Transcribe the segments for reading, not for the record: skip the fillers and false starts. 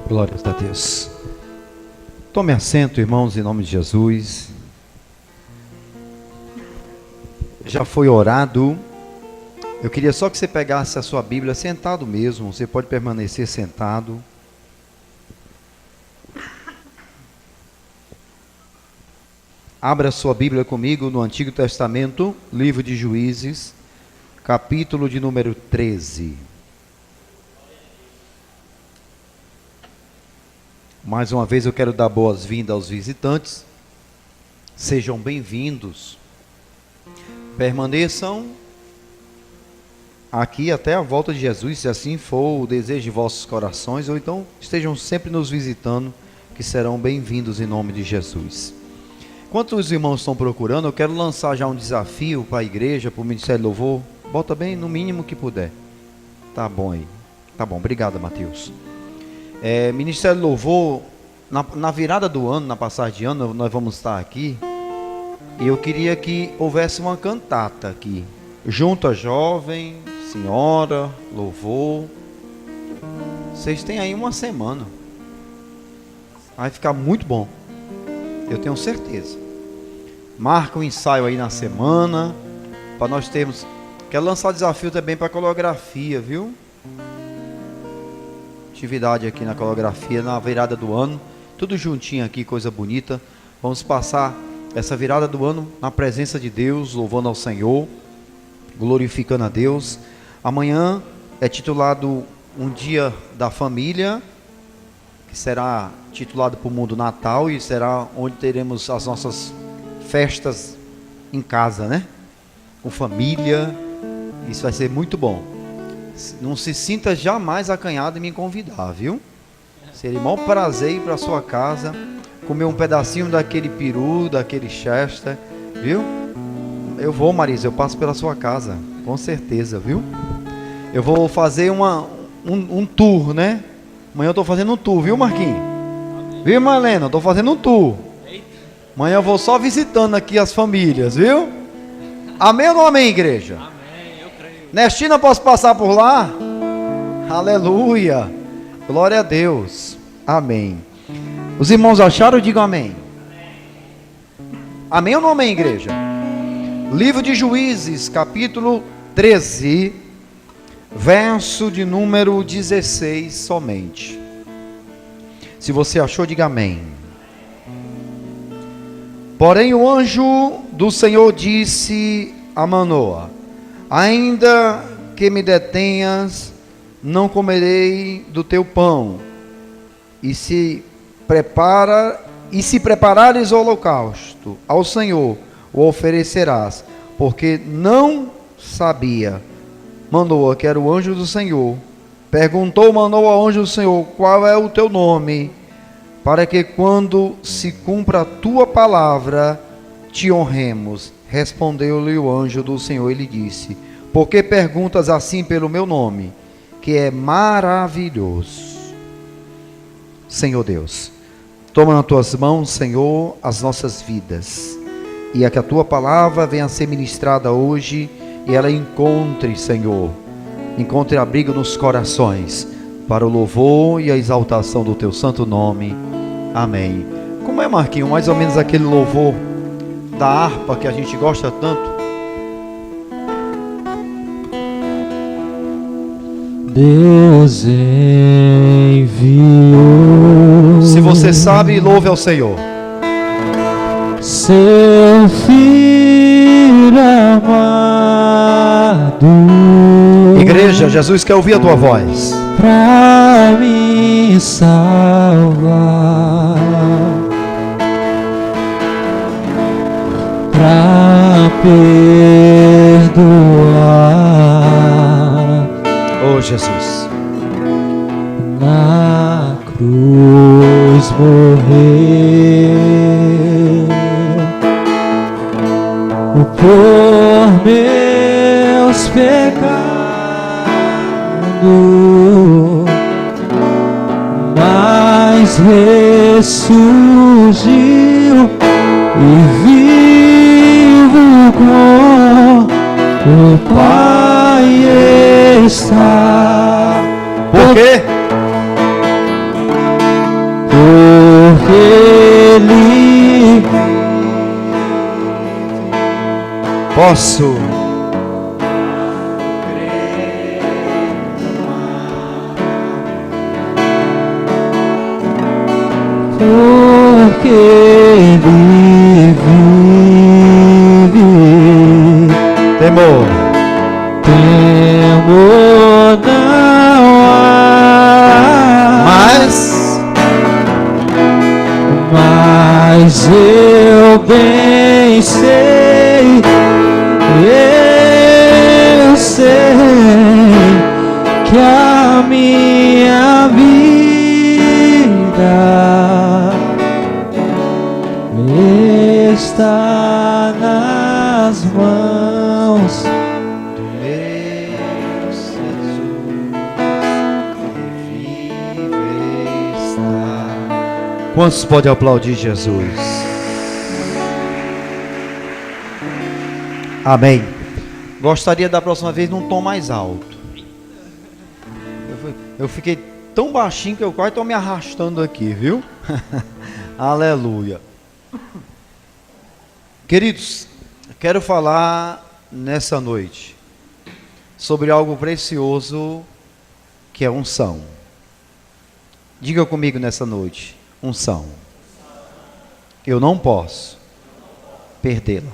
Glórias a Deus. Tome assento, irmãos, em nome de Jesus. Já foi orado. Eu queria só que você pegasse a sua Bíblia sentado mesmo. Você pode permanecer sentado. Abra sua Bíblia comigo no Antigo Testamento, livro de Juízes, capítulo de número 13. Mais uma vez eu quero dar boas-vindas aos visitantes. Sejam bem-vindos. Permaneçam aqui até a volta de Jesus, se assim for o desejo de vossos corações, ou então estejam sempre nos visitando, que serão bem-vindos em nome de Jesus. Enquanto os irmãos estão procurando, eu quero lançar já um desafio para a igreja, para o Ministério de Louvor. Bota bem no mínimo que puder. Tá bom aí. Tá bom, obrigado, Mateus. Ministério de Louvor, na virada do ano, na passagem de ano, nós vamos estar aqui. E eu queria que houvesse uma cantata aqui. Junta jovem, senhora, louvor. Vocês têm aí uma semana. Vai ficar muito bom. Eu tenho certeza. Marca um ensaio aí na semana, para nós termos. Quero lançar desafio também para a coreografia, viu? Atividade aqui na coreografia, na virada do ano. Tudo juntinho aqui, coisa bonita. Vamos passar essa virada do ano na presença de Deus, louvando ao Senhor, glorificando a Deus. Amanhã é titulado Um Dia da Família, que será titulado para o mundo Natal, e será onde teremos as nossas festas em casa, né? Com família. Isso vai ser muito bom. Não se sinta jamais acanhado em me convidar, viu? Seria o maior prazer ir para a sua casa, comer um pedacinho daquele peru, daquele chester, viu? Eu vou, Marisa, eu passo pela sua casa, com certeza, viu? Eu vou fazer um tour, né? Amanhã eu estou fazendo um tour, viu, Marquinhos? Viu, Marlena? Eu estou fazendo um tour. Amanhã eu vou só visitando aqui as famílias, viu? Amém ou não amém, igreja? Amém, eu creio. Nestina, posso passar por lá? Aleluia. Glória a Deus. Amém. Os irmãos acharam? Digam amém. Amém ou não amém, igreja? Livro de Juízes, capítulo 13, verso de número 16 somente. Se você achou, diga amém. Porém o anjo do Senhor disse a Manoa: ainda que me detenhas, não comerei do teu pão, e se preparares o holocausto ao Senhor, o oferecerás, porque não sabia. Manoa, que era o anjo do Senhor, perguntou Manoa ao anjo do Senhor: qual é o teu nome? Para que quando se cumpra a tua palavra, te honremos. Respondeu-lhe o anjo do Senhor e lhe disse: por que perguntas assim pelo meu nome, que é maravilhoso? Senhor Deus, toma nas tuas mãos, Senhor, as nossas vidas, e que a tua palavra venha a ser ministrada hoje, e ela encontre, Senhor, encontre abrigo nos corações, para o louvor e a exaltação do teu santo nome. Amém. Como é, Marquinhos, mais ou menos aquele louvor da harpa que a gente gosta tanto? Deus enviou. Se você sabe, louve ao Senhor. Seu filho amado. Igreja, Jesus quer ouvir a tua voz. Pra me salvar, pra perdoar. Oh, Jesus. Na cruz morreu por meus pecados, mas ressurgiu e vivo com o Pai está. Por quê? posso. Porque Ele vive, Temor. temor não há. Mas eu bem sei, eu sei que a minha vida está nas mãos do meu Jesus, que vive está. Quantos podem aplaudir Jesus? Amém. Gostaria da próxima vez num tom mais alto. Eu fiquei tão baixinho que eu quase estou me arrastando aqui, viu? Aleluia. Queridos, quero falar nessa noite sobre algo precioso que é unção. Diga comigo nessa noite, unção. Eu não posso perdê-la.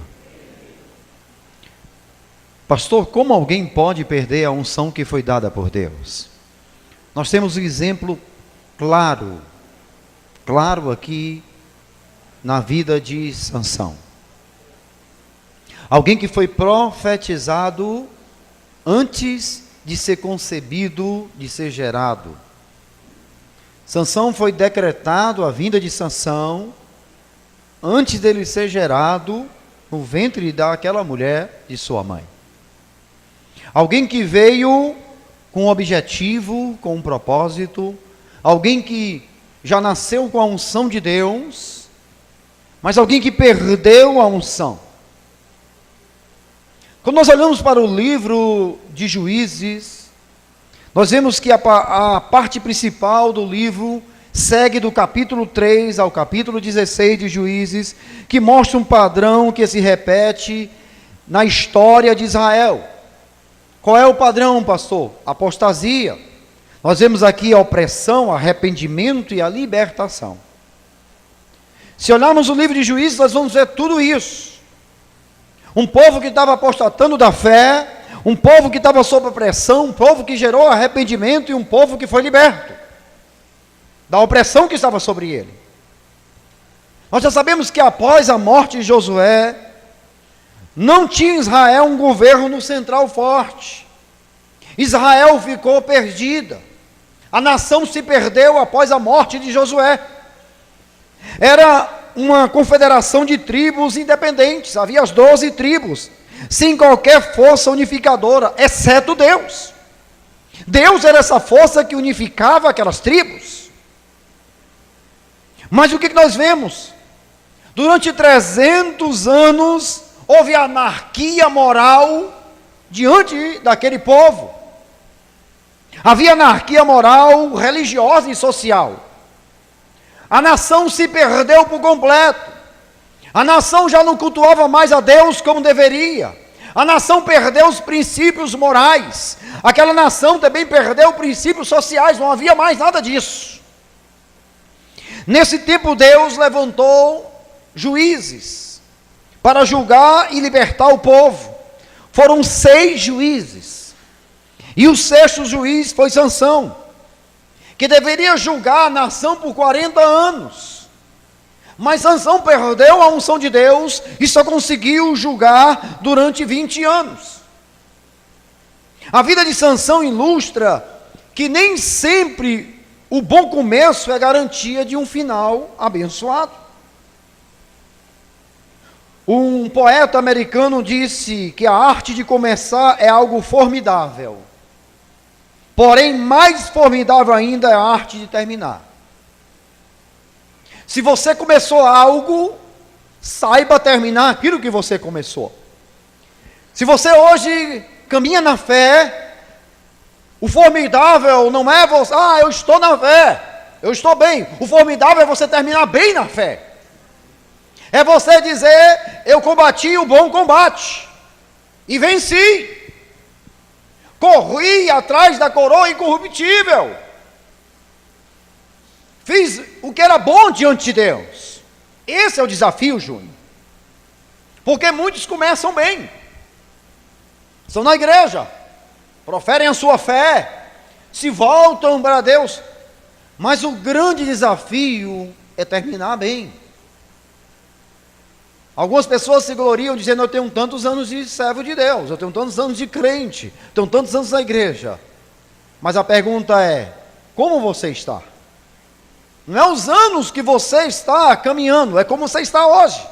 Pastor, como alguém pode perder a unção que foi dada por Deus? Nós temos um exemplo claro aqui na vida de Sansão. Alguém que foi profetizado antes de ser concebido, de ser gerado. Sansão foi decretado a vinda de Sansão antes dele ser gerado no ventre daquela mulher de sua mãe. Alguém que veio com um objetivo, com um propósito, alguém que já nasceu com a unção de Deus, mas alguém que perdeu a unção. Quando nós olhamos para o livro de Juízes, nós vemos que a parte principal do livro segue do capítulo 3 ao capítulo 16 de Juízes, que mostra um padrão que se repete na história de Israel. Qual é o padrão, pastor? Apostasia. Nós vemos aqui a opressão, arrependimento e a libertação. Se olharmos o livro de Juízes, nós vamos ver tudo isso. Um povo que estava apostatando da fé, um povo que estava sob opressão, um povo que gerou arrependimento e um povo que foi liberto da opressão que estava sobre ele. Nós já sabemos que após a morte de Josué, não tinha Israel um governo central forte. Israel ficou perdida. A nação se perdeu após a morte de Josué. Era uma confederação de tribos independentes. Havia as 12 tribos, sem qualquer força unificadora, exceto Deus. Deus era essa força que unificava aquelas tribos. Mas o que nós vemos? Durante 300 anos, houve anarquia moral diante daquele povo. Havia anarquia moral, religiosa e social. A nação se perdeu por completo. A nação já não cultuava mais a Deus como deveria. A nação perdeu os princípios morais. Aquela nação também perdeu princípios sociais, não havia mais nada disso. Nesse tempo Deus levantou juízes para julgar e libertar o povo. Foram 6 juízes. E o 6º juiz foi Sansão, que deveria julgar a nação por 40 anos. Mas Sansão perdeu a unção de Deus e só conseguiu julgar durante 20 anos. A vida de Sansão ilustra que nem sempre o bom começo é garantia de um final abençoado. Um poeta americano disse que a arte de começar é algo formidável. Porém, mais formidável ainda é a arte de terminar. Se você começou algo, saiba terminar aquilo que você começou. Se você hoje caminha na fé, o formidável não é você, eu estou na fé, eu estou bem. O formidável é você terminar bem na fé. É você dizer, eu combati o bom combate. e venci. Corri atrás da coroa incorruptível. Fiz o que era bom diante de Deus. Esse é o desafio, Júnior. Porque muitos começam bem. Estão na igreja, proferem a sua fé, se voltam para Deus. Mas o grande desafio é terminar bem. Algumas pessoas se gloriam dizendo: eu tenho tantos anos de servo de Deus, eu tenho tantos anos de crente, tenho tantos anos na igreja. Mas a pergunta é: como você está? Não é os anos que você está caminhando, é como você está hoje.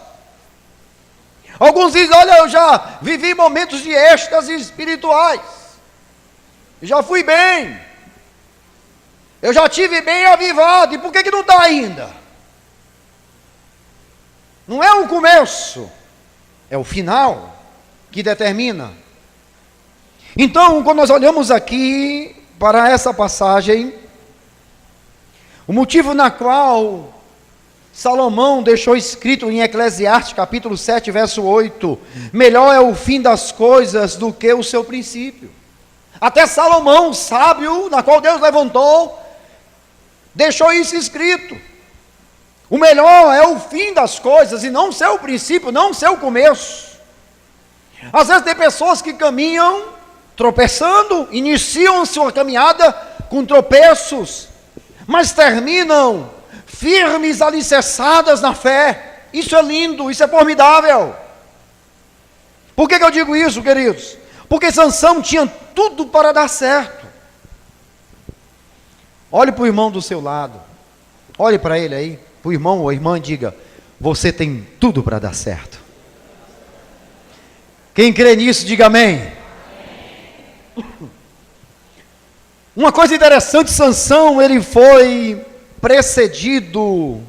Alguns dizem: olha, eu já vivi momentos de êxtase espirituais, já fui bem, eu já tive bem avivado, e por que não está ainda? Não é o começo, é o final que determina. Então, quando nós olhamos aqui para essa passagem, o motivo na qual Salomão deixou escrito em Eclesiastes capítulo 7, verso 8, melhor é o fim das coisas do que o seu princípio. Até Salomão, sábio, na qual Deus levantou, deixou isso escrito. O melhor é o fim das coisas e não seu princípio, não seu começo. Às vezes tem pessoas que caminham tropeçando, iniciam sua caminhada com tropeços, mas terminam firmes, alicerçadas na fé. Isso é lindo, isso é formidável. Por que eu digo isso, queridos? Porque Sansão tinha tudo para dar certo. Olhe para o irmão do seu lado, olhe para ele aí, para o irmão ou a irmã, e diga: você tem tudo para dar certo. Quem crê nisso, diga amém. Uma coisa interessante, Sansão, ele foi precedido,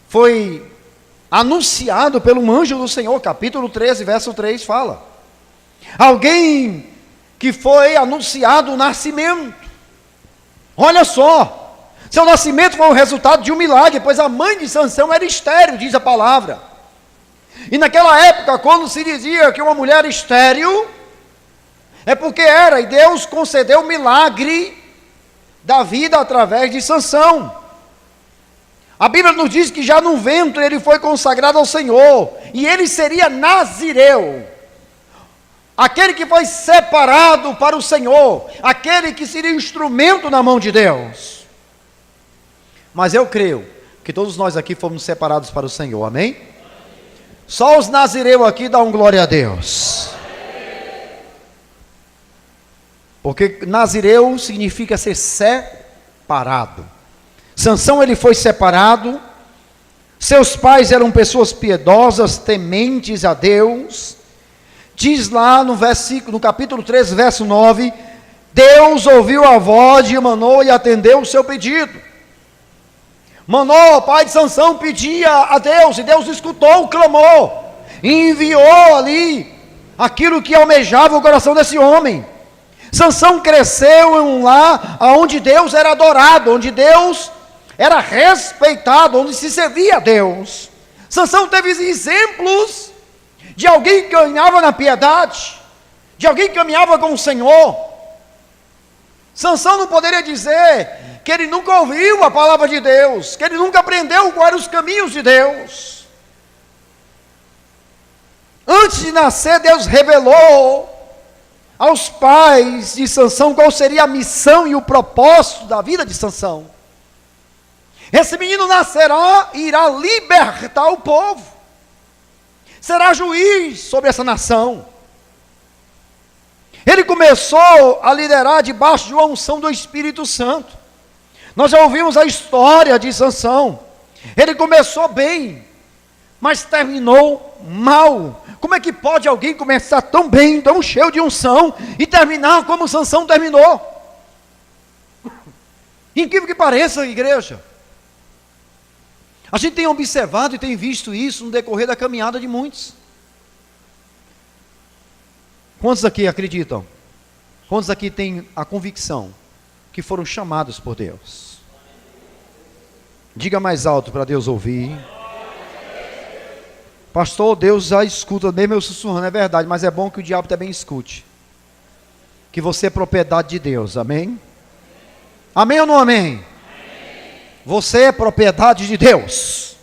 foi anunciado pelo anjo do Senhor, capítulo 13, verso 3 fala. Alguém que foi anunciado o nascimento. Olha só, seu nascimento foi o resultado de um milagre, pois a mãe de Sansão era estéril, diz a palavra. E naquela época, quando se dizia que uma mulher estéril, é porque era, e Deus concedeu o milagre da vida através de Sansão. A Bíblia nos diz que já no ventre ele foi consagrado ao Senhor, e ele seria nazireu, aquele que foi separado para o Senhor, aquele que seria instrumento na mão de Deus. Mas eu creio que todos nós aqui fomos separados para o Senhor, amém? Só os nazireus aqui dão glória a Deus. Porque nazireu significa ser separado. Sansão, ele foi separado. Seus pais eram pessoas piedosas, tementes a Deus. Diz lá no capítulo 13, verso 9: Deus ouviu a voz de Manoá e atendeu o seu pedido. Manoá, pai de Sansão, pedia a Deus, e Deus escutou, clamou, e enviou ali aquilo que almejava o coração desse homem. Sansão cresceu em um lar onde Deus era adorado, onde Deus era respeitado, onde se servia a Deus. Sansão teve exemplos de alguém que caminhava na piedade, de alguém que caminhava com o Senhor. Sansão não poderia dizer que ele nunca ouviu a palavra de Deus, que ele nunca aprendeu quais eram os caminhos de Deus. Antes de nascer, Deus revelou aos pais de Sansão qual seria a missão e o propósito da vida de Sansão. Esse menino nascerá e irá libertar o povo, será juiz sobre essa nação. Ele começou a liderar debaixo de uma unção do Espírito Santo. Nós já ouvimos a história de Sansão. Ele começou bem, mas terminou mal. Como é que pode alguém começar tão bem, tão cheio de unção, e terminar como Sansão terminou? Incrível que pareça, igreja. A gente tem observado e tem visto isso no decorrer da caminhada de muitos. Quantos aqui acreditam? Quantos aqui têm a convicção que foram chamados por Deus? Diga mais alto para Deus ouvir. Pastor, Deus já escuta, mesmo eu sussurrando, é verdade, mas é bom que o diabo também escute. Que você é propriedade de Deus, amém? Amém ou não amém? Amém. Você é propriedade de Deus.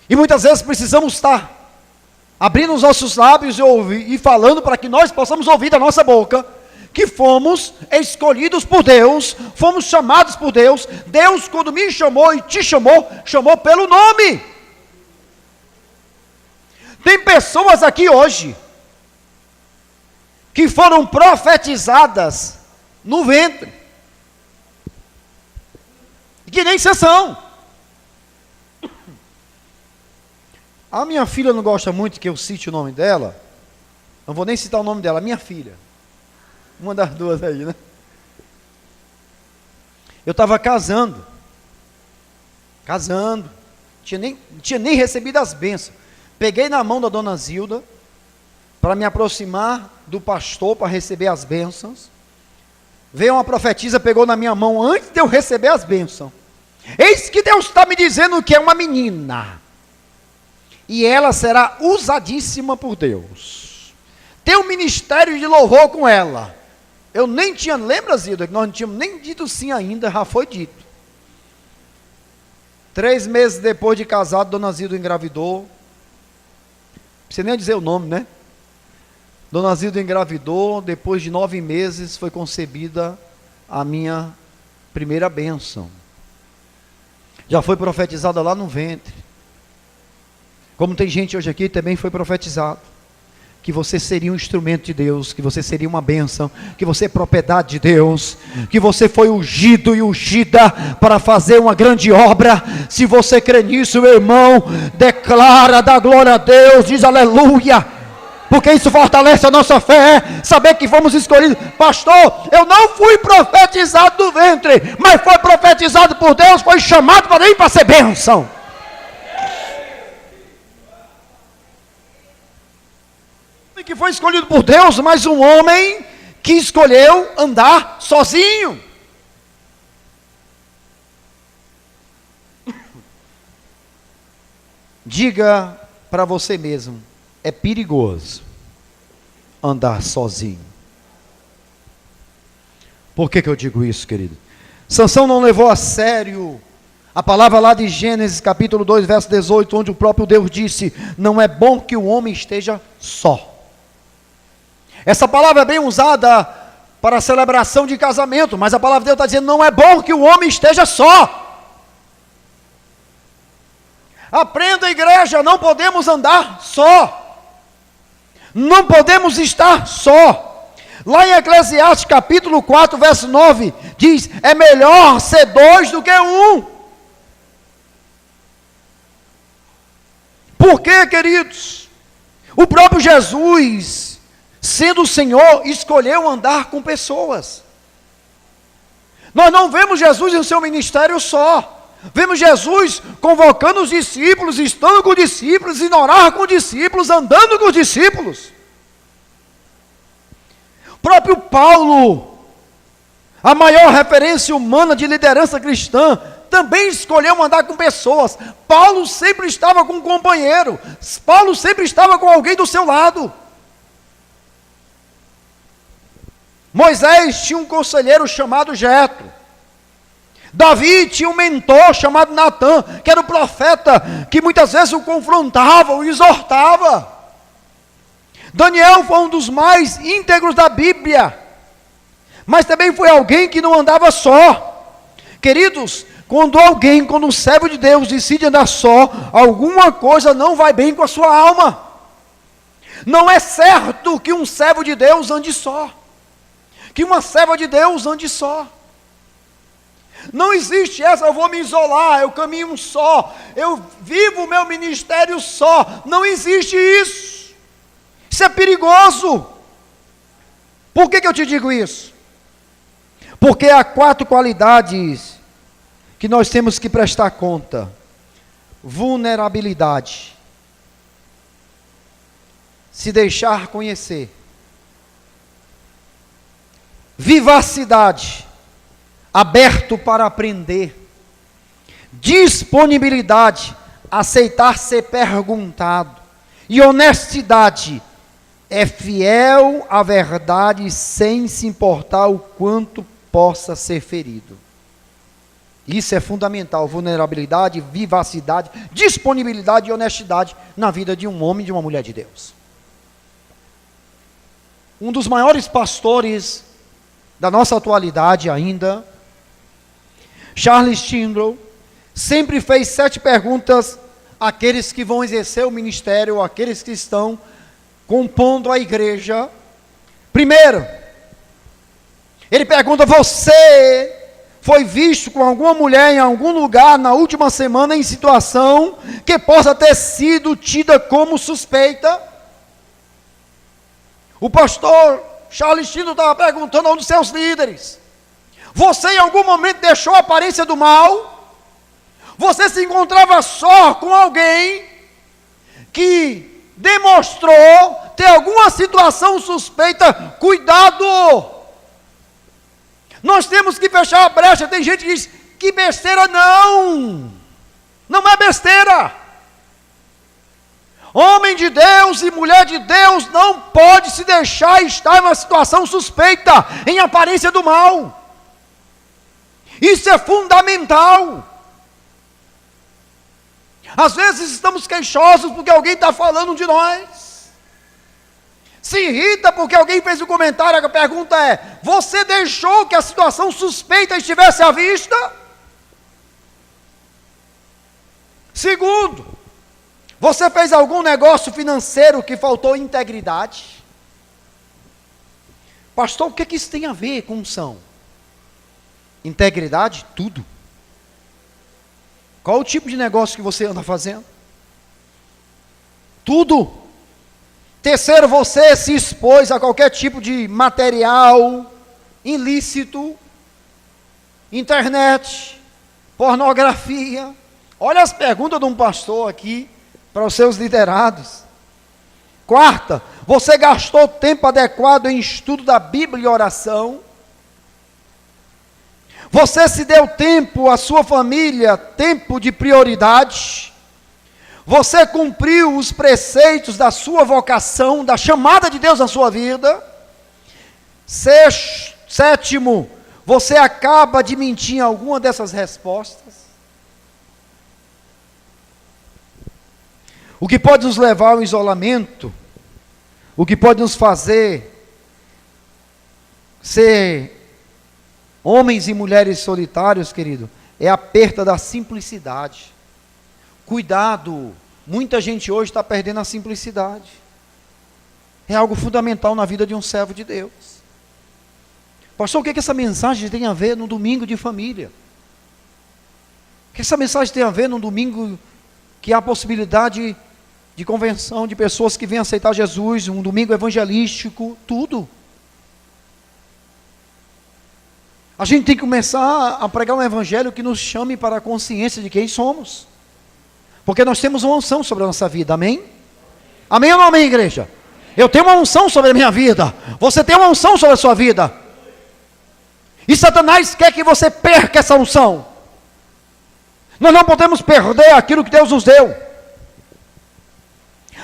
E muitas vezes precisamos estar abrindo os nossos lábios e falando para que nós possamos ouvir da nossa boca que fomos escolhidos por Deus, fomos chamados por Deus. Deus, quando me chamou e te chamou, chamou pelo nome. Tem pessoas aqui hoje que foram profetizadas no ventre, que nem são. A minha filha não gosta muito que eu cite o nome dela, não vou nem citar o nome dela, minha filha, uma das duas aí, né? Eu estava casando, tinha nem recebido as bênçãos, peguei na mão da dona Zilda, para me aproximar do pastor, para receber as bênçãos. Veio uma profetisa, pegou na minha mão, antes de eu receber as bênçãos. Eis que Deus está me dizendo que é uma menina, e ela será usadíssima por Deus. Tem um ministério de louvor com ela. Eu nem tinha, lembra, Zilda, que nós não tínhamos nem dito sim ainda, já foi dito. 3 meses depois de casado, dona Zilda engravidou. Não precisa nem dizer o nome, né? Dona Zilda engravidou, depois de 9 meses foi concebida a minha primeira bênção. Já foi profetizada lá no ventre. Como tem gente hoje aqui, também foi profetizado que você seria um instrumento de Deus, que você seria uma bênção, que você é propriedade de Deus, que você foi ungido e ungida para fazer uma grande obra. Se você crê nisso, meu irmão, declara, dá glória a Deus, diz aleluia, porque isso fortalece a nossa fé, saber que fomos escolhidos. Pastor, eu não fui profetizado do ventre, mas foi profetizado por Deus, foi chamado para ir para ser bênção. Que foi escolhido por Deus, mas um homem que escolheu andar sozinho. Diga para você mesmo, é perigoso andar sozinho. Por que eu digo isso, querido? Sansão não levou a sério a palavra lá de Gênesis capítulo 2, verso 18, onde o próprio Deus disse, não é bom que o homem esteja só. Essa palavra é bem usada para a celebração de casamento, mas a palavra de Deus está dizendo, não é bom que o homem esteja só. Aprenda, igreja, não podemos andar só. Não podemos estar só. Lá em Eclesiastes capítulo 4, verso 9, diz, é melhor ser 2 do que 1. Por quê, queridos? O próprio Jesus, sendo o Senhor, escolheu andar com pessoas. Nós não vemos Jesus em seu ministério só. Vemos Jesus convocando os discípulos, estando com os discípulos, indo orar com os discípulos, andando com os discípulos. O próprio Paulo, a maior referência humana de liderança cristã, também escolheu andar com pessoas. Paulo sempre estava com um companheiro. Paulo sempre estava com alguém do seu lado. Moisés tinha um conselheiro chamado Jetro. Davi tinha um mentor chamado Natã, que era o profeta que muitas vezes o confrontava, o exortava. Daniel foi um dos mais íntegros da Bíblia, mas também foi alguém que não andava só. Queridos, quando um servo de Deus decide andar só, alguma coisa não vai bem com a sua alma. Não é certo que um servo de Deus ande só, que uma serva de Deus ande só. Não existe essa, eu vou me isolar, eu caminho só, eu vivo o meu ministério só. Não existe isso. Isso é perigoso. Por que eu te digo isso? Porque há 4 qualidades que nós temos que prestar conta. Vulnerabilidade, se deixar conhecer, vivacidade, aberto para aprender, disponibilidade, aceitar ser perguntado. E honestidade é fiel à verdade sem se importar o quanto possa ser ferido. Isso é fundamental, vulnerabilidade, vivacidade, disponibilidade e honestidade na vida de um homem e de uma mulher de Deus. Um dos maiores pastores da nossa atualidade ainda, Charles Tindall, sempre fez 7 perguntas àqueles que vão exercer o ministério, àqueles que estão compondo a igreja. Primeiro, ele pergunta: você foi visto com alguma mulher em algum lugar na última semana em situação que possa ter sido tida como suspeita? O pastor Charles Tindall estava perguntando a um dos seus líderes: você em algum momento deixou a aparência do mal? Você se encontrava só com alguém que demonstrou ter alguma situação suspeita? Cuidado! Nós temos que fechar a brecha. Tem gente que diz: que besteira. Não é besteira. Homem de Deus e mulher de Deus não pode se deixar estar em uma situação suspeita, em aparência do mal. Isso é fundamental. Às vezes estamos queixosos porque alguém está falando de nós. Se irrita porque alguém fez um comentário. A pergunta é: você deixou que a situação suspeita estivesse à vista? Segundo, você fez algum negócio financeiro que faltou integridade? Pastor, o que isso tem a ver com unção? Integridade? Tudo. Qual o tipo de negócio que você anda fazendo? Tudo. Terceiro, você se expôs a qualquer tipo de material ilícito, internet, pornografia. Olha as perguntas de um pastor aqui para os seus liderados. Quarta, você gastou tempo adequado em estudo da Bíblia e oração? Você se deu tempo à sua família, tempo de prioridade? Você cumpriu os preceitos da sua vocação, da chamada de Deus na sua vida? Sétimo, você acaba de mentir em alguma dessas respostas? O que pode nos levar ao isolamento, o que pode nos fazer ser homens e mulheres solitários, querido, é a perda da simplicidade. Cuidado, muita gente hoje está perdendo a simplicidade. É algo fundamental na vida de um servo de Deus. Pastor, o que essa mensagem tem a ver no domingo de família? O que essa mensagem tem a ver no domingo que há a possibilidade de convenção de pessoas que vêm aceitar Jesus, um domingo evangelístico, tudo. A gente tem que começar a pregar um evangelho que nos chame para a consciência de quem somos. Porque nós temos uma unção sobre a nossa vida, amém? Amém ou não amém, igreja? Eu tenho uma unção sobre a minha vida, você tem uma unção sobre a sua vida. E Satanás quer que você perca essa unção. Nós não podemos perder aquilo que Deus nos deu.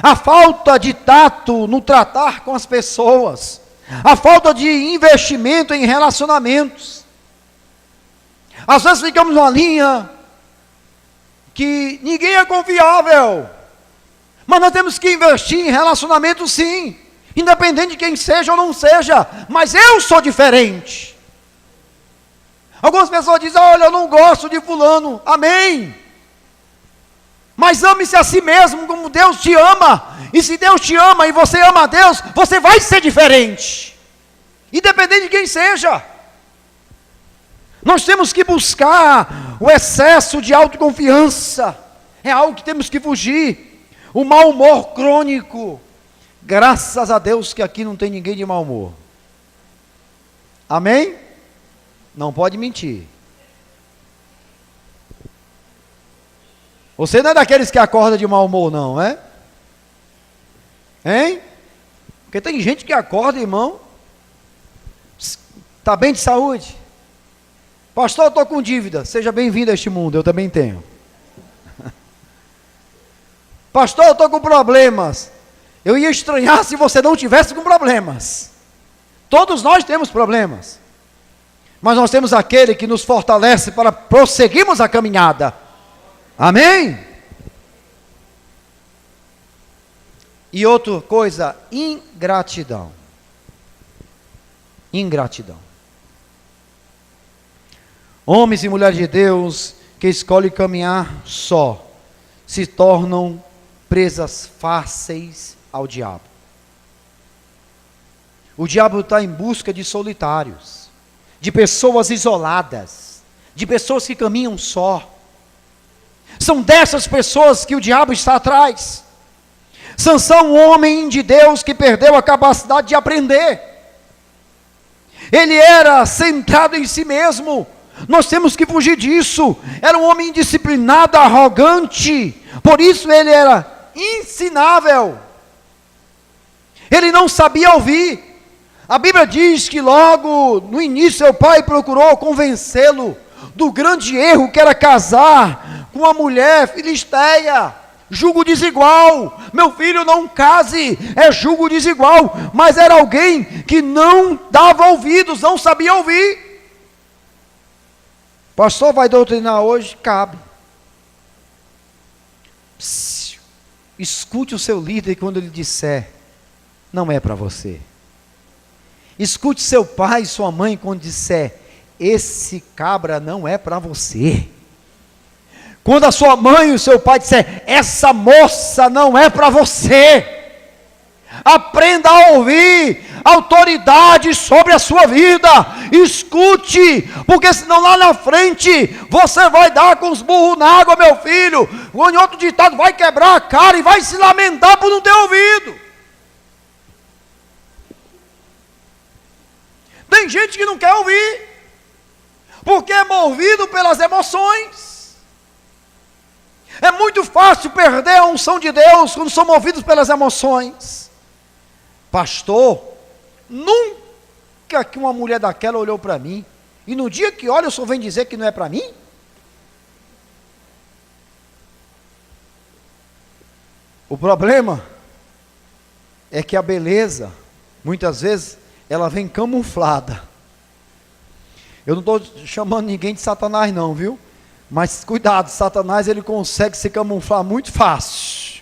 A falta de tato no tratar com as pessoas, a falta de investimento em relacionamentos. Às vezes ficamos numa linha que ninguém é confiável, mas nós temos que investir em relacionamento sim, independente de quem seja ou não seja, mas eu sou diferente. Algumas pessoas dizem: olha, eu não gosto de fulano, amém, mas ame-se a si mesmo como Deus te ama, e se Deus te ama e você ama a Deus, você vai ser diferente, independente de quem seja. Nós temos que buscar o excesso de autoconfiança, é algo que temos que fugir. O mau humor crônico, graças a Deus que aqui não tem ninguém de mau humor, amém? Não pode mentir. Você não é daqueles que acorda de mau humor, não, é? Hein? Porque tem gente que acorda, irmão, está bem de saúde. Pastor, eu estou com dívida. Seja bem-vindo a este mundo, eu também tenho. Pastor, eu estou com problemas. Eu ia estranhar se você não tivesse com problemas. Todos nós temos problemas. Mas nós temos aquele que nos fortalece para prosseguirmos a caminhada. Amém? E outra coisa, ingratidão. Ingratidão. Homens e mulheres de Deus que escolhem caminhar só, se tornam presas fáceis ao diabo. O diabo está em busca de solitários, de pessoas isoladas, de pessoas que caminham só. São dessas pessoas que o diabo está atrás. Sansão, um homem de Deus que perdeu a capacidade de aprender. Ele era centrado em si mesmo. Nós temos que fugir disso. Era um homem indisciplinado, arrogante. Por isso ele era ensinável. Ele não sabia ouvir. A Bíblia diz que logo no início seu pai procurou convencê-lo do grande erro que era casar com uma mulher filisteia. Jugo desigual. Meu filho, não case, é jugo desigual. Mas era alguém que não dava ouvidos, não sabia ouvir. Pastor, vai doutrinar hoje? Cabe. Psiu. Escute o seu líder quando ele disser, não é para você. Escute seu pai e sua mãe quando disser, esse cabra não é para você. Quando a sua mãe e o seu pai disser, essa moça não é para você. Aprenda a ouvir autoridade sobre a sua vida. Escute, porque senão lá na frente você vai dar com os burros na água, meu filho. Em outro ditado, vai quebrar a cara e vai se lamentar por não ter ouvido. Tem gente que não quer ouvir, porque é movido pelas emoções. É muito fácil perder a unção de Deus quando são movidos pelas emoções. Pastor, nunca que uma mulher daquela olhou para mim, e no dia que olha, eu só venho dizer que não é para mim? O problema é que a beleza, muitas vezes, ela vem camuflada. Eu não estou chamando ninguém de Satanás não, viu? Mas cuidado, Satanás ele consegue se camuflar muito fácil.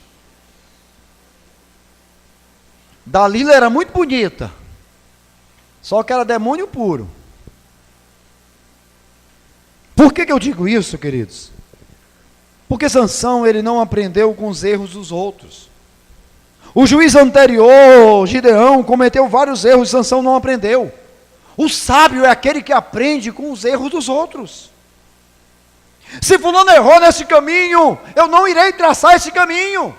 Dalila era muito bonita, só que era demônio puro. Por que eu digo isso, queridos? Porque Sansão ele não aprendeu com os erros dos outros. O juiz anterior, Gideão, cometeu vários erros e Sansão não aprendeu. O sábio é aquele que aprende com os erros dos outros. Se fulano errou nesse caminho, eu não irei traçar esse caminho.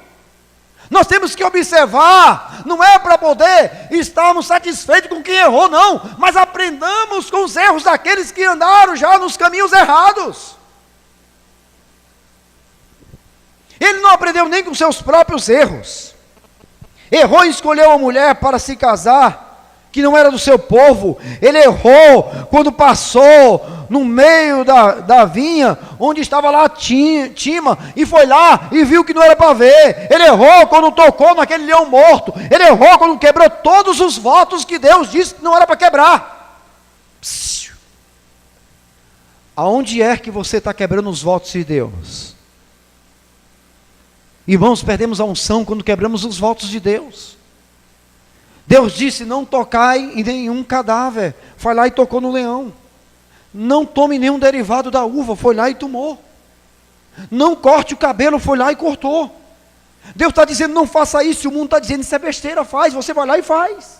Nós temos que observar, não é para poder estarmos satisfeitos com quem errou, não, mas aprendamos com os erros daqueles que andaram já nos caminhos errados. Ele não aprendeu nem com seus próprios erros. Errou e escolheu uma mulher para se casar, que não era do seu povo. Ele errou quando passou no meio da vinha, onde estava lá Tima, e foi lá e viu que não era para ver. Ele errou quando tocou naquele leão morto. Ele errou quando quebrou todos os votos que Deus disse que não era para quebrar. Psiu. Aonde é que você está quebrando os votos de Deus? Irmãos, perdemos a unção quando quebramos os votos de Deus. Deus disse, não tocai em nenhum cadáver. Foi lá e tocou no leão. Não tome nenhum derivado da uva. Foi lá e tomou. Não corte o cabelo. Foi lá e cortou. Deus está dizendo, não faça isso. E o mundo está dizendo, isso é besteira, faz. Você vai lá e faz.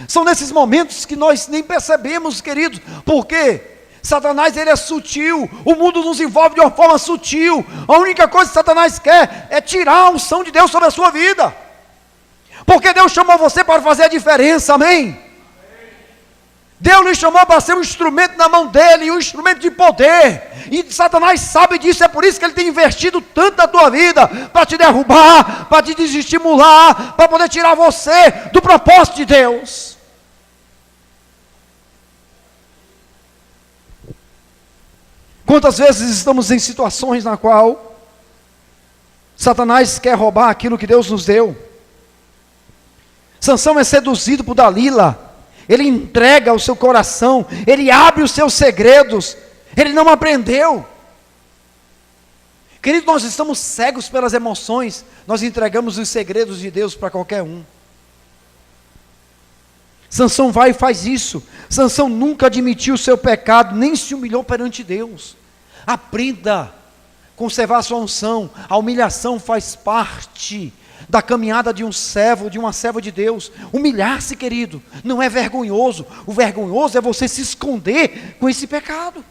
São nesses momentos que nós nem percebemos, queridos. Por quê? Satanás ele é sutil. O mundo nos envolve de uma forma sutil. A única coisa que Satanás quer é tirar a unção de Deus sobre a sua vida. Porque Deus chamou você para fazer a diferença, amém? Deus lhe chamou para ser um instrumento na mão dele, um instrumento de poder. E Satanás sabe disso, é por isso que ele tem investido tanto na tua vida, para te derrubar, para te desestimular, para poder tirar você do propósito de Deus. Quantas vezes estamos em situações na qual Satanás quer roubar aquilo que Deus nos deu. Sansão é seduzido por Dalila. Ele entrega o seu coração, ele abre os seus segredos. Ele não aprendeu. Querido, nós estamos cegos pelas emoções. Nós entregamos os segredos de Deus para qualquer um. Sansão vai e faz isso. Sansão nunca admitiu o seu pecado, nem se humilhou perante Deus. Aprenda a conservar a sua unção. A humilhação faz parte da caminhada de um servo, de uma serva de Deus. Humilhar-se, querido, não é vergonhoso. O vergonhoso é você se esconder com esse pecado.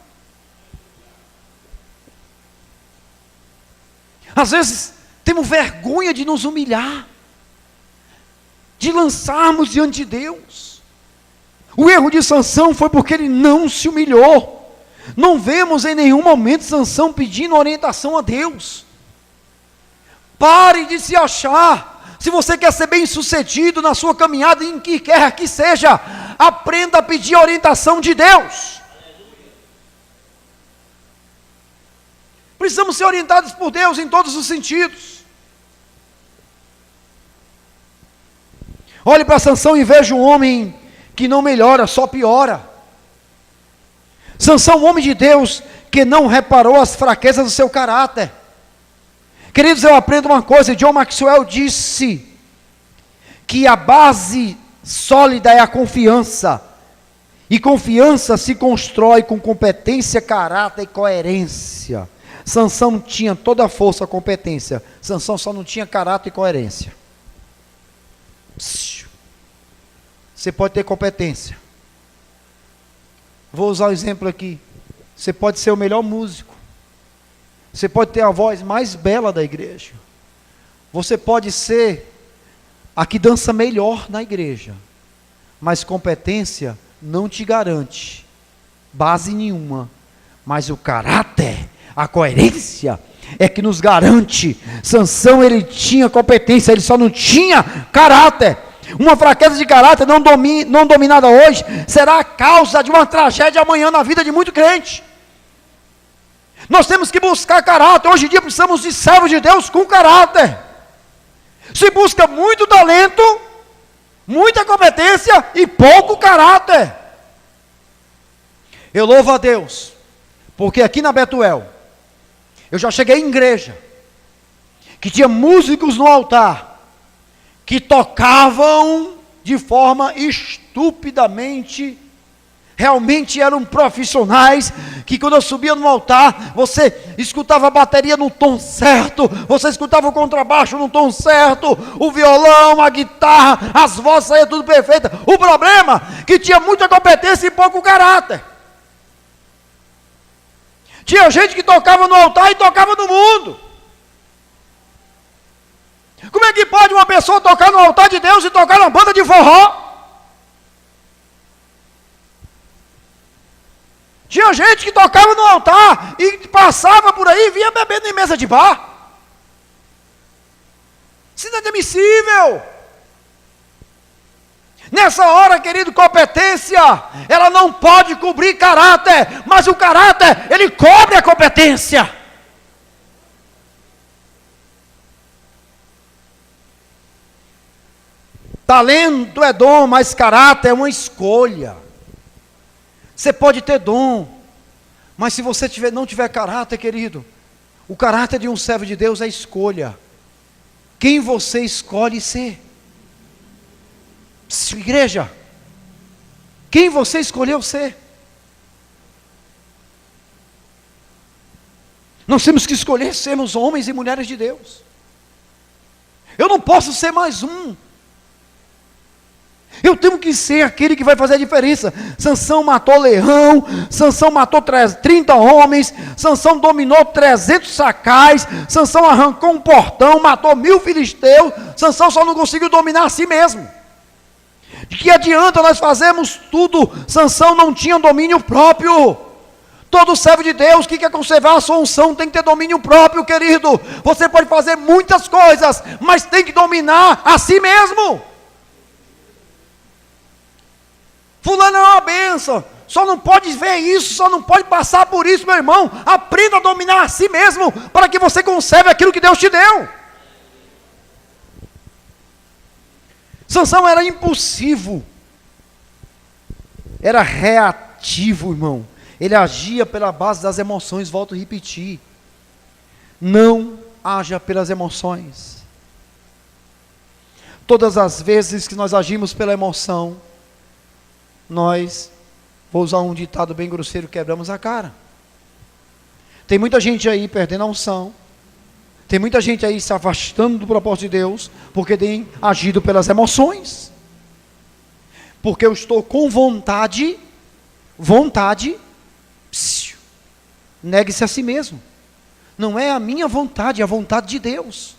Às vezes temos vergonha de nos humilhar, de lançarmos diante de Deus. O erro de Sansão foi porque ele não se humilhou. Não vemos em nenhum momento Sansão pedindo orientação a Deus. Pare de se achar. Se você quer ser bem sucedido na sua caminhada, em que quer que seja, aprenda a pedir a orientação de Deus. Precisamos ser orientados por Deus em todos os sentidos. Olhe para Sansão e veja um homem que não melhora, só piora. Sansão, um homem de Deus, que não reparou as fraquezas do seu caráter. Queridos, eu aprendo uma coisa. John Maxwell disse que a base sólida é a confiança. E confiança se constrói com competência, caráter e coerência. Sansão tinha toda a força, a competência. Sansão só não tinha caráter e coerência. Você pode ter competência. Vou usar um exemplo aqui. Você pode ser o melhor músico. Você pode ter a voz mais bela da igreja. Você pode ser a que dança melhor na igreja. Mas competência não te garante base nenhuma. Mas o caráter, a coerência é que nos garante. Sansão, ele tinha competência, ele só não tinha caráter. Uma fraqueza de caráter não dominada hoje será a causa de uma tragédia amanhã na vida de muito crente. Nós temos que buscar caráter. Hoje em dia precisamos de servos de Deus com caráter. Se busca muito talento, muita competência e pouco caráter. Eu louvo a Deus, porque aqui na Betuel, eu já cheguei em igreja, que tinha músicos no altar, que tocavam de forma estupidamente, realmente eram profissionais, que quando eu subia no altar, você escutava a bateria no tom certo, você escutava o contrabaixo no tom certo, o violão, a guitarra, as vozes saíam tudo perfeita. O problema é que tinha muita competência e pouco caráter. Tinha gente que tocava no altar e tocava no mundo. Como é que pode uma pessoa tocar no altar de Deus e tocar na banda de forró? Tinha gente que tocava no altar e passava por aí e vinha bebendo em mesa de bar. Isso é inadmissível. Nessa hora, querido, competência, ela não pode cobrir caráter, mas o caráter, ele cobre a competência. Talento é dom, mas caráter é uma escolha. Você pode ter dom, mas se você não tiver caráter, querido, o caráter de um servo de Deus é escolha. Quem você escolhe ser? Igreja, quem você escolheu ser? Nós temos que escolher sermos homens e mulheres de Deus. Eu não posso ser mais um. Eu tenho que ser aquele que vai fazer a diferença. Sansão matou leão, Sansão matou 30 homens, Sansão dominou 300 sacais, Sansão arrancou um portão, matou 1000 filisteus, Sansão só não conseguiu dominar a si mesmo. De que adianta nós fazermos tudo? Sansão não tinha domínio próprio. Todo servo de Deus que quer conservar a sua unção tem que ter domínio próprio, querido. Você pode fazer muitas coisas, mas tem que dominar a si mesmo. Fulano é uma bênção, só não pode ver isso, só não pode passar por isso, meu irmão. Aprenda a dominar a si mesmo, para que você conserve aquilo que Deus te deu. Sansão era impulsivo, era reativo, irmão. Ele agia pela base das emoções. Volto a repetir, não haja pelas emoções. Todas as vezes que nós agimos pela emoção, nós, vou usar um ditado bem grosseiro, quebramos a cara. Tem muita gente aí perdendo a unção, tem muita gente aí se afastando do propósito de Deus, porque tem agido pelas emoções. Porque eu estou com vontade, negue-se a si mesmo. Não é a minha vontade, é a vontade de Deus.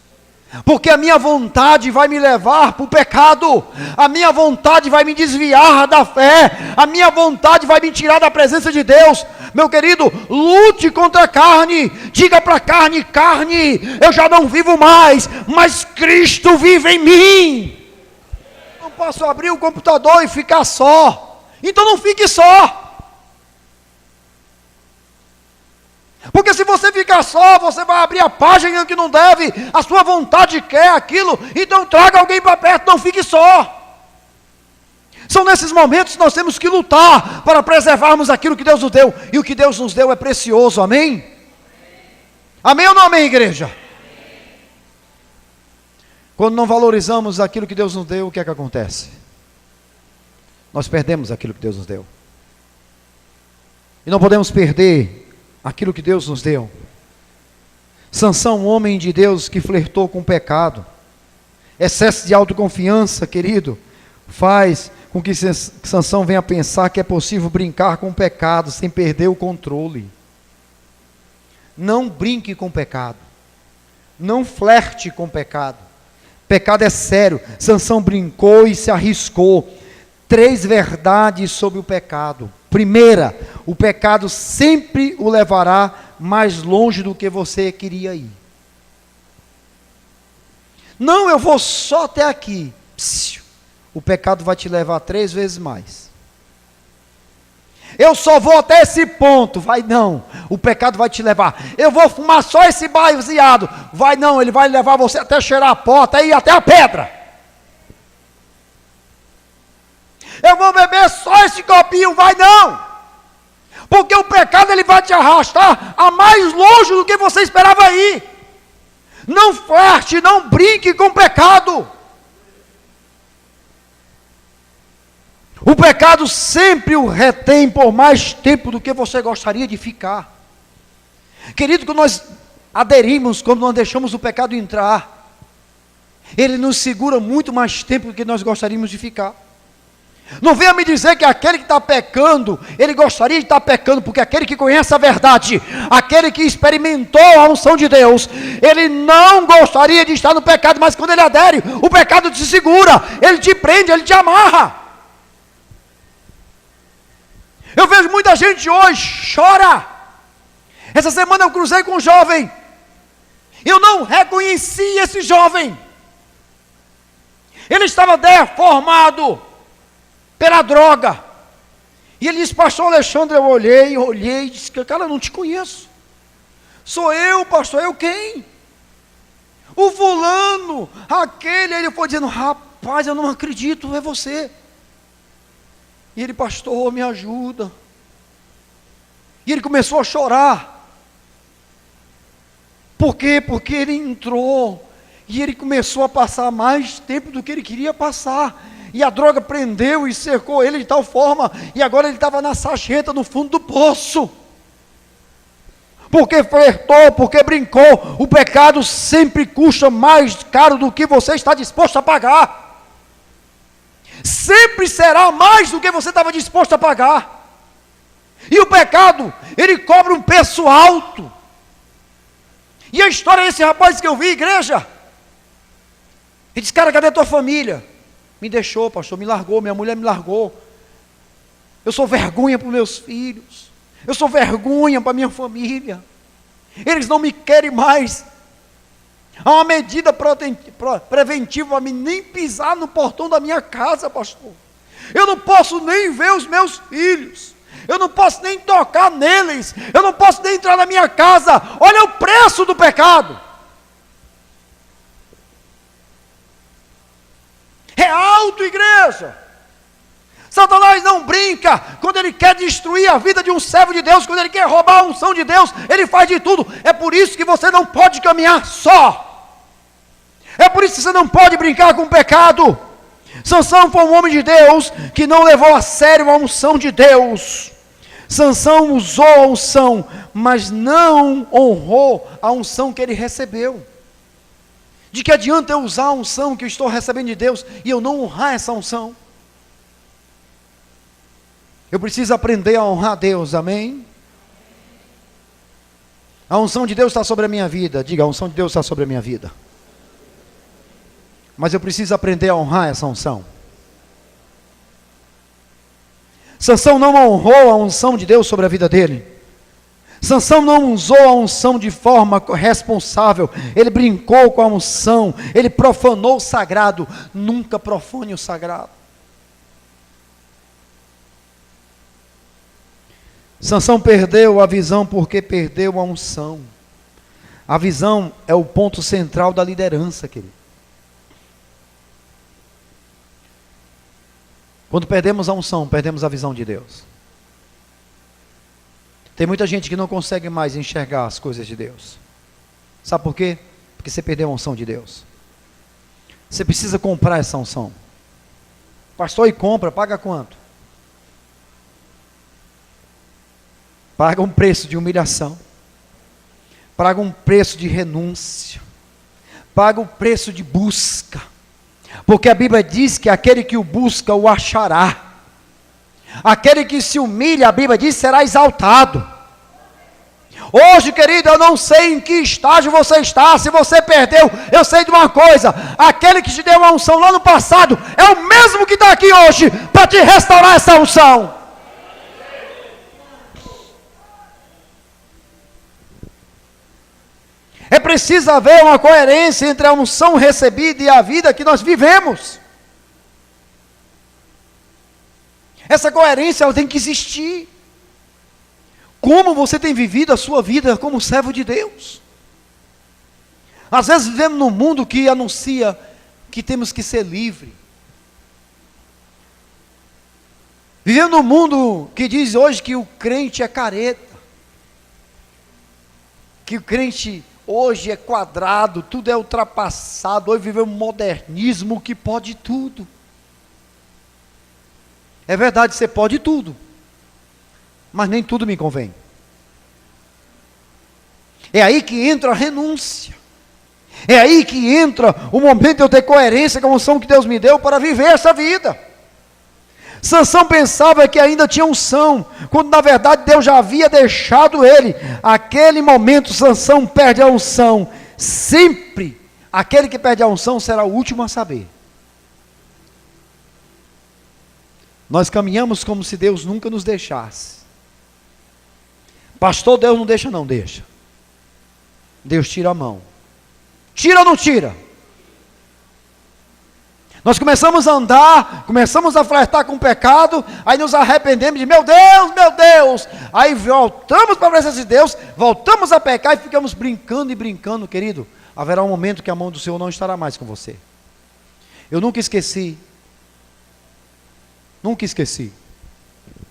Porque a minha vontade vai me levar para o pecado, a minha vontade vai me desviar da fé, a minha vontade vai me tirar da presença de Deus. Meu querido, lute contra a carne, diga para a carne: carne, eu já não vivo mais, mas Cristo vive em mim. Não posso abrir o computador e ficar só, então não fique só. Porque se você ficar só, você vai abrir a página que não deve, a sua vontade quer aquilo, então traga alguém para perto, não fique só. São nesses momentos que nós temos que lutar para preservarmos aquilo que Deus nos deu, e o que Deus nos deu é precioso, amém? Amém ou não amém, igreja? Quando não valorizamos aquilo que Deus nos deu, o que é que acontece? Nós perdemos aquilo que Deus nos deu, e não podemos perder aquilo que Deus nos deu. Sansão, um homem de Deus que flertou com o pecado, excesso de autoconfiança, querido, faz com que Sansão venha a pensar que é possível brincar com o pecado sem perder o controle. Não brinque com o pecado, não flerte com o pecado. Pecado é sério. Sansão brincou e se arriscou. 3 verdades sobre o pecado. Primeira, o pecado sempre o levará mais longe do que você queria ir. Não, eu vou só até aqui. O pecado vai te levar 3 vezes mais. Eu só vou até esse ponto. Vai não, o pecado vai te levar. Eu vou fumar só esse baseado. Vai não, ele vai levar você até cheirar a pó, até ir até a pedra. Eu vou beber só esse copinho, vai não, porque o pecado ele vai te arrastar a mais longe do que você esperava ir. Não flerte, não brinque com o pecado. O pecado sempre o retém por mais tempo do que você gostaria de ficar. Querido, quando nós aderimos, quando nós deixamos o pecado entrar, ele nos segura muito mais tempo do que nós gostaríamos de ficar. Não venha me dizer que aquele que está pecando, ele gostaria de estar pecando, porque aquele que conhece a verdade, aquele que experimentou a unção de Deus, ele não gostaria de estar no pecado, mas quando ele adere, o pecado te segura, ele te prende, ele te amarra. Eu vejo muita gente hoje, chora. Essa semana eu cruzei com um jovem, eu não reconheci esse jovem, ele estava deformado pela droga, e ele disse: pastor Alexandre, eu olhei e disse: cara, eu não te conheço. Sou eu, pastor. Eu quem? O fulano, aquele. Ele foi dizendo: rapaz, eu não acredito, é você. E ele: pastor, me ajuda. E ele começou a chorar. Por quê? Porque ele entrou, e ele começou a passar mais tempo do que ele queria passar, e a droga prendeu e cercou ele de tal forma, e agora ele estava na sarjeta no fundo do poço, porque flertou, porque brincou. O pecado sempre custa mais caro do que você está disposto a pagar, sempre será mais do que você estava disposto a pagar, e o pecado, ele cobra um preço alto. E a história desse rapaz que eu vi, igreja, ele disse: cara, cadê a tua família? Me deixou, pastor, me largou, minha mulher me largou. Eu sou vergonha para os meus filhos, eu sou vergonha para a minha família, eles não me querem mais. Há uma medida preventiva para mim nem pisar no portão da minha casa, pastor. Eu não posso nem ver os meus filhos, eu não posso nem tocar neles, eu não posso nem entrar na minha casa. Olha o preço do pecado. É alto, igreja. Satanás não brinca quando ele quer destruir a vida de um servo de Deus, quando ele quer roubar a unção de Deus, ele faz de tudo. É por isso que você não pode caminhar só. É por isso que você não pode brincar com o pecado. Sansão foi um homem de Deus que não levou a sério a unção de Deus. Sansão usou a unção, mas não honrou a unção que ele recebeu. De que adianta eu usar a unção que eu estou recebendo de Deus e eu não honrar essa unção? Eu preciso aprender a honrar Deus, amém? A unção de Deus está sobre a minha vida. Diga, a unção de Deus está sobre a minha vida. Mas eu preciso aprender a honrar essa unção. Sansão não honrou a unção de Deus sobre a vida dele. Sansão não usou a unção de forma responsável. Ele brincou com a unção. Ele profanou o sagrado. Nunca profane o sagrado. Sansão perdeu a visão porque perdeu a unção. A visão é o ponto central da liderança, querido. Quando perdemos a unção, perdemos a visão de Deus. Tem muita gente que não consegue mais enxergar as coisas de Deus. Sabe por quê? Porque você perdeu a unção de Deus. Você precisa comprar essa unção. Pastor, e compra, paga quanto? Paga um preço de humilhação. Paga um preço de renúncia. Paga um preço de busca. Porque a Bíblia diz que aquele que o busca, o achará. Aquele que se humilha, a Bíblia diz, será exaltado. Hoje, querido, eu não sei em que estágio você está. Se você perdeu, eu sei de uma coisa. Aquele que te deu uma unção lá no passado, é o mesmo que está aqui hoje, para te restaurar essa unção. É preciso haver uma coerência entre a unção recebida e a vida que nós vivemos. Essa coerência ela tem que existir. Como você tem vivido a sua vida como servo de Deus? Às vezes vivemos num mundo que anuncia que temos que ser livre. Vivemos num mundo que diz hoje que o crente é careta. Que o crente hoje é quadrado, tudo é ultrapassado. Hoje vivemos um modernismo que pode tudo. É verdade, você pode tudo, mas nem tudo me convém. É aí que entra a renúncia. É aí que entra o momento de eu ter coerência com a unção que Deus me deu para viver essa vida. Sansão pensava que ainda tinha unção, quando na verdade Deus já havia deixado ele. Aquele momento Sansão perde a unção. Sempre aquele que perde a unção será o último a saber. Nós caminhamos como se Deus nunca nos deixasse. Pastor, Deus não deixa, não deixa. Deus tira a mão. Tira ou não tira? Nós começamos a andar, começamos a flertar com o pecado, aí nos arrependemos de meu Deus, aí voltamos para a presença de Deus, voltamos a pecar e ficamos brincando e brincando, querido. Haverá um momento que a mão do Senhor não estará mais com você. Eu nunca esqueci,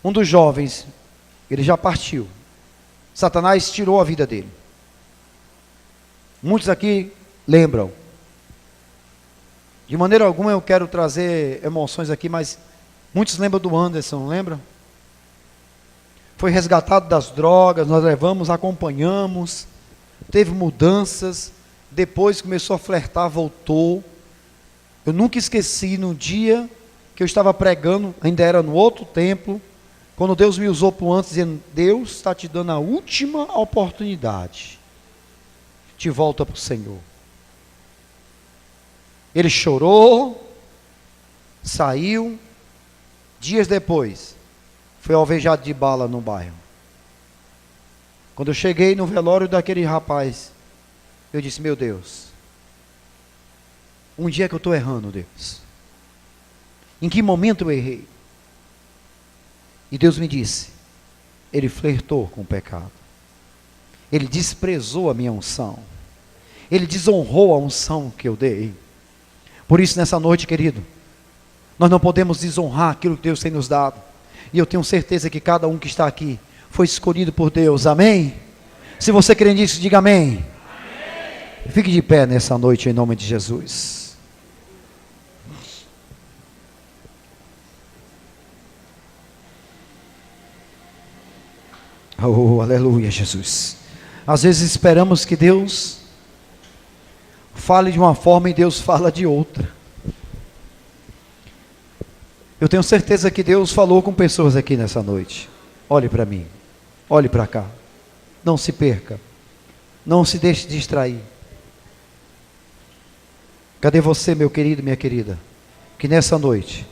um dos jovens, ele já partiu, Satanás tirou a vida dele. Muitos aqui lembram. De maneira alguma eu quero trazer emoções aqui, mas muitos lembram do Anderson, lembram? Foi resgatado das drogas, nós levamos, acompanhamos, teve mudanças, depois começou a flertar, voltou. Eu nunca esqueci no dia que eu estava pregando, ainda era no outro templo, quando Deus me usou por antes, dizendo, Deus está te dando a última oportunidade, te volta para o Senhor. Ele chorou, saiu, dias depois, foi alvejado de bala no bairro. Quando eu cheguei no velório daquele rapaz, eu disse, meu Deus, um dia que eu estou errando, Deus. Em que momento eu errei? E Deus me disse, ele flertou com o pecado. Ele desprezou a minha unção. Ele desonrou a unção que eu dei. Por isso, nessa noite, querido, Nós não podemos desonrar aquilo que Deus tem nos dado. E eu tenho certeza que cada um que está aqui foi escolhido por Deus. Amém? Se você crê nisso, diga amém. Fique de pé nessa noite em nome de Jesus. Oh, aleluia, Jesus. Às vezes esperamos que Deus fale de uma forma e Deus fala de outra. Eu tenho certeza que Deus falou com pessoas aqui nessa noite. Olhe para mim, olhe para cá. Não se perca, não se deixe distrair. Cadê você, meu querido, minha querida, que nessa noite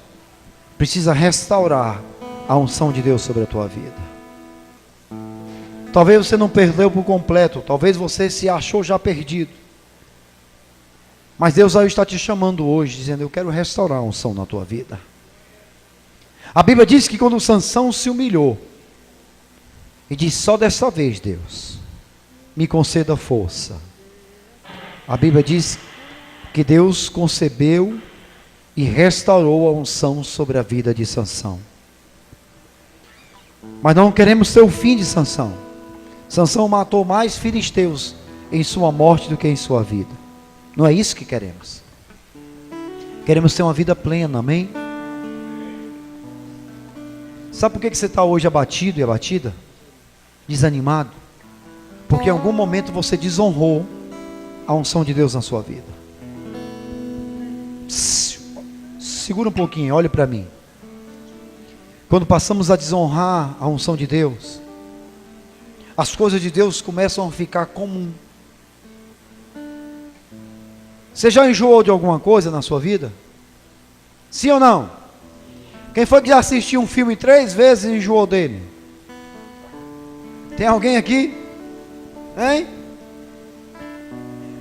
precisa restaurar a unção de Deus sobre a tua vida? Talvez você não perdeu por completo, talvez você se achou já perdido. Mas Deus aí está te chamando hoje, dizendo: eu quero restaurar a unção na tua vida. A Bíblia diz que quando Sansão se humilhou, e disse: só dessa vez, Deus, me conceda força. A Bíblia diz que Deus concebeu e restaurou a unção sobre a vida de Sansão. Mas não queremos ser o fim de Sansão. Sansão matou mais filisteus em sua morte do que em sua vida. Não é isso que queremos. Queremos ter uma vida plena, amém? Sabe por que você está hoje abatido e abatida? Desanimado? Porque em algum momento você desonrou a unção de Deus na sua vida. Segura um pouquinho, olhe para mim. Quando passamos a desonrar a unção de Deus, as coisas de Deus começam a ficar comum. Você já enjoou de alguma coisa na sua vida? Sim ou não? Quem foi que já assistiu um filme 3 vezes e enjoou dele? Tem alguém aqui? Hein?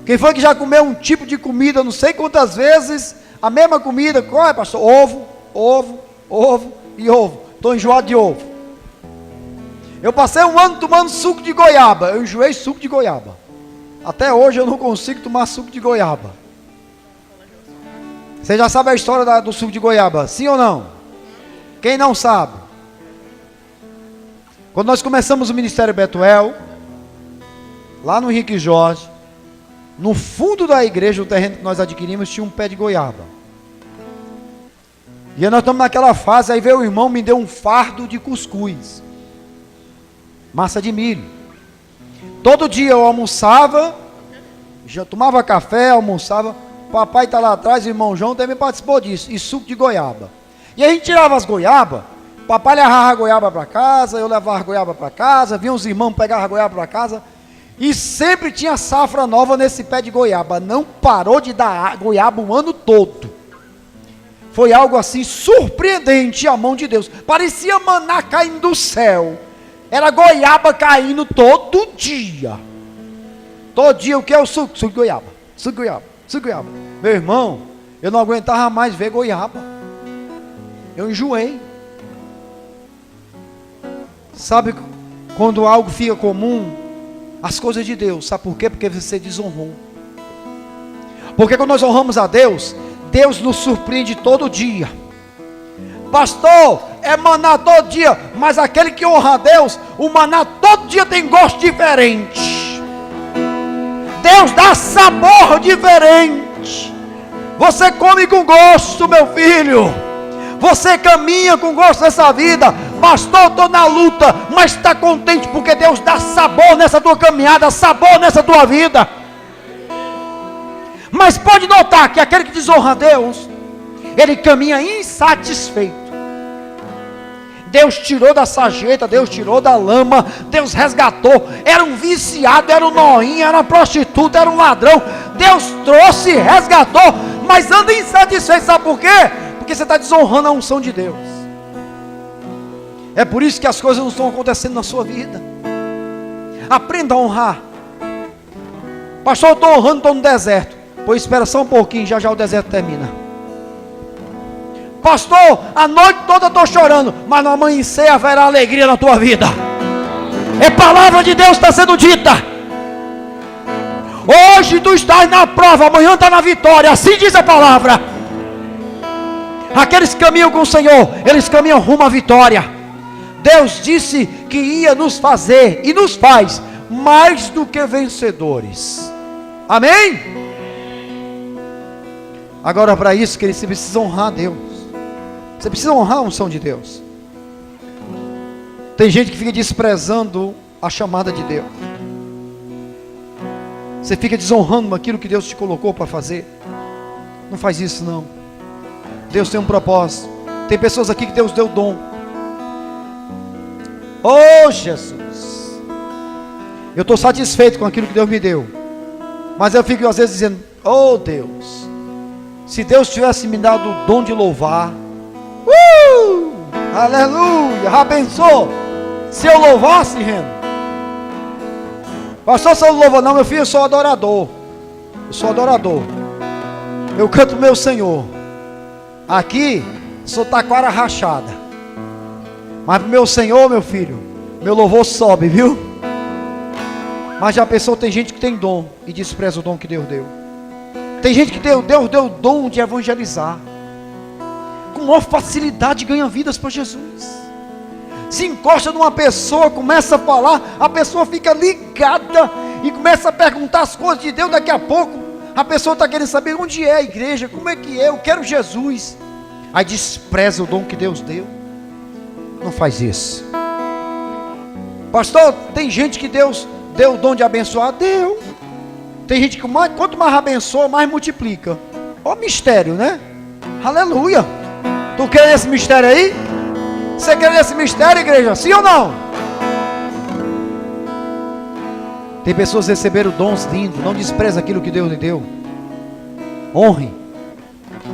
Quem foi que já comeu um tipo de comida, não sei quantas vezes, a mesma comida? Qual é, pastor? Ovo, ovo, ovo e ovo. Estou enjoado de ovo. Eu passei um ano tomando suco de goiaba. Eu enjoei suco de goiaba. Até hoje eu não consigo tomar suco de goiaba. Você já sabe a história do suco de goiaba? Sim ou não? Quem não sabe? Quando nós começamos o Ministério Betuel, lá no Henrique Jorge, no fundo da igreja, o terreno que nós adquirimos, tinha um pé de goiaba. E nós estamos naquela fase, aí veio o irmão, me deu um fardo de cuscuz. Massa de milho. Todo dia eu almoçava, já tomava café, almoçava. Papai está lá atrás, o irmão João também participou disso. E suco de goiaba. E a gente tirava as goiabas. Papai levava a goiaba para casa, eu levava a goiaba para casa. Vinha os irmãos pegar a goiaba para casa. E sempre tinha safra nova nesse pé de goiaba. Não parou de dar goiaba o ano todo. Foi algo assim surpreendente a mão de Deus. Parecia maná caindo do céu. Era goiaba caindo todo dia. Todo dia o que é o suco? Suco de goiaba. Suco de goiaba. Suco de goiaba. Meu irmão, eu não aguentava mais ver goiaba. Eu enjoei. Sabe quando algo fica comum? As coisas de Deus. Sabe por quê? Porque você desonrou. Porque quando nós honramos a Deus, Deus nos surpreende todo dia. Pastor, é maná todo dia. Mas aquele que honra a Deus, o maná todo dia tem gosto diferente. Deus dá sabor diferente. Você come com gosto, meu filho. Você caminha com gosto nessa vida. Pastor, estou na luta, mas está contente porque Deus dá sabor nessa tua caminhada, sabor nessa tua vida. Mas pode notar que aquele que desonra a Deus, ele caminha insatisfeito. Deus tirou da sarjeta, Deus tirou da lama, Deus resgatou. Era um viciado, era um noinha, era uma prostituta, era um ladrão. Deus trouxe, resgatou, mas anda insatisfeito. Sabe por quê? Porque você está desonrando a unção de Deus. É por isso que as coisas não estão acontecendo na sua vida. Aprenda a honrar. Pastor, eu estou honrando, estou no deserto. Pois espera só um pouquinho, já já o deserto termina. Pastor, a noite toda eu estou chorando, mas no amanhecer haverá alegria na tua vida. É palavra de Deus que está sendo dita. Hoje tu estás na prova, amanhã está na vitória. Assim diz a palavra. Aqueles que caminham com o Senhor, eles caminham rumo à vitória. Deus disse que ia nos fazer e nos faz mais do que vencedores. Amém? Agora, para isso, que você precisa honrar a Deus. Você precisa honrar a unção de Deus. Tem gente que fica desprezando a chamada de Deus. Você fica desonrando aquilo que Deus te colocou para fazer. Não faz isso não. Deus tem um propósito. Tem pessoas aqui que Deus deu dom. Oh Jesus, eu estou satisfeito com aquilo que Deus me deu. Mas eu fico às vezes dizendo: oh Deus, se Deus tivesse me dado o dom de louvar, aleluia, já pensou? Se eu louvasse, Reno? Pastor, se eu não louvo não, meu filho, eu sou adorador. Eu sou adorador. Eu canto meu Senhor. Aqui, sou taquara rachada. Mas pro meu Senhor, meu filho, meu louvor sobe, viu? Mas já pensou, tem gente que tem dom e despreza o dom que Deus deu. Tem gente que Deus deu o dom de evangelizar. Com maior facilidade ganha vidas para Jesus. Se encosta numa pessoa, começa a falar, a pessoa fica ligada e começa a perguntar as coisas de Deus. Daqui a pouco a pessoa está querendo saber onde é a igreja, como é que é, eu quero Jesus. Aí despreza o dom que Deus deu. Não faz isso. Pastor, tem gente que Deus deu o dom de abençoar. Deu. Tem gente que quanto mais abençoa, mais multiplica. Ó mistério, né? Aleluia. Tu quer esse mistério aí? Você quer esse mistério, igreja? Sim ou não? Tem pessoas que receberam dons lindos. Não despreza aquilo que Deus lhe deu. Honre.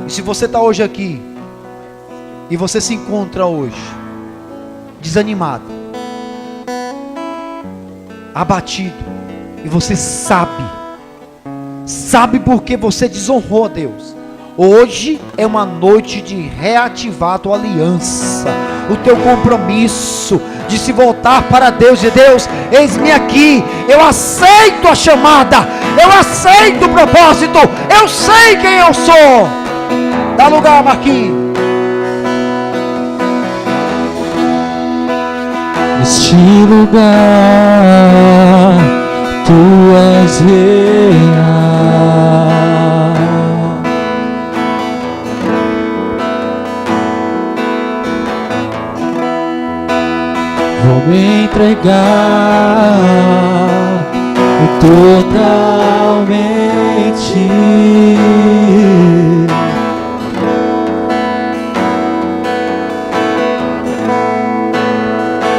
E se você está hoje aqui e você se encontra hoje desanimado, abatido, e você sabe porque você desonrou a Deus, hoje é uma noite de reativar a tua aliança, o teu compromisso de se voltar para Deus. E Deus, eis-me aqui, eu aceito a chamada, eu aceito o propósito, eu sei quem eu sou. Dá lugar, Marquinhos. Neste lugar, Tu és real. Vou me entregar totalmente.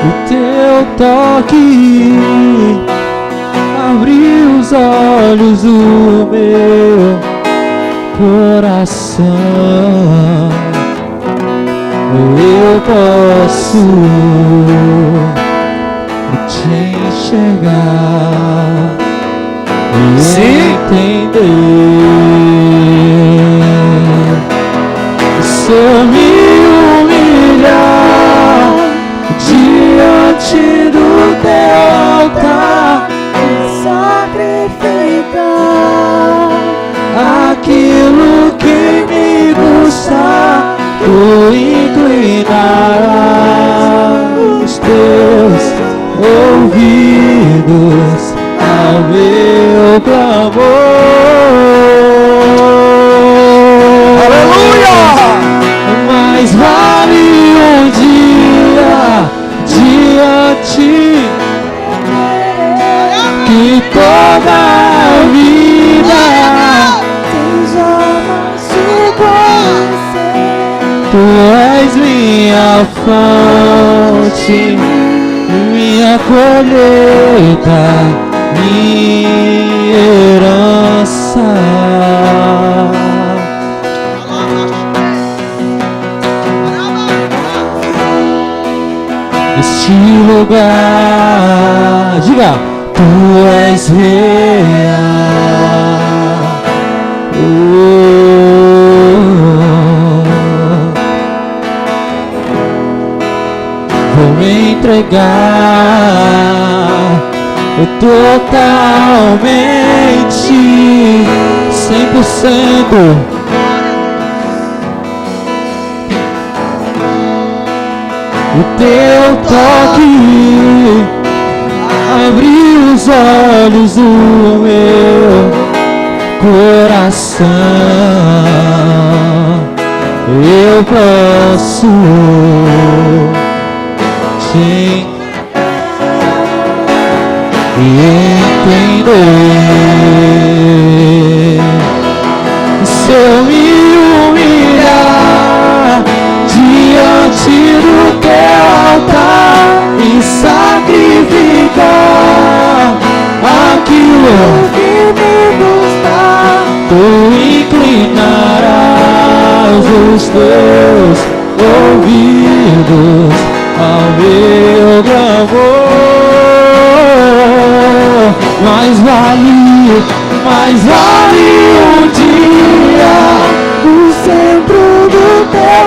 O teu toque abriu os olhos do meu coração. Eu posso te enxergar e entender. Se eu me humilhar diante do teu altar e sacrificar aquilo que me custar, Tu inclinarás os teus ouvidos ao meu clamor. Aleluia! Mas vale um dia diante que toda a vida Tu és minha fonte, minha colheita, minha herança. Neste lugar, diga, Tu és real. Vou me entregar totalmente, 100%. o teu toque abriu os olhos do meu coração. Eu posso te entender. Se eu me humilhar diante do teu altar e sacrificar aquilo que me buscar, tu inclinarás os teus ouvidos ao meu clamor. Mais vale um dia no centro do teu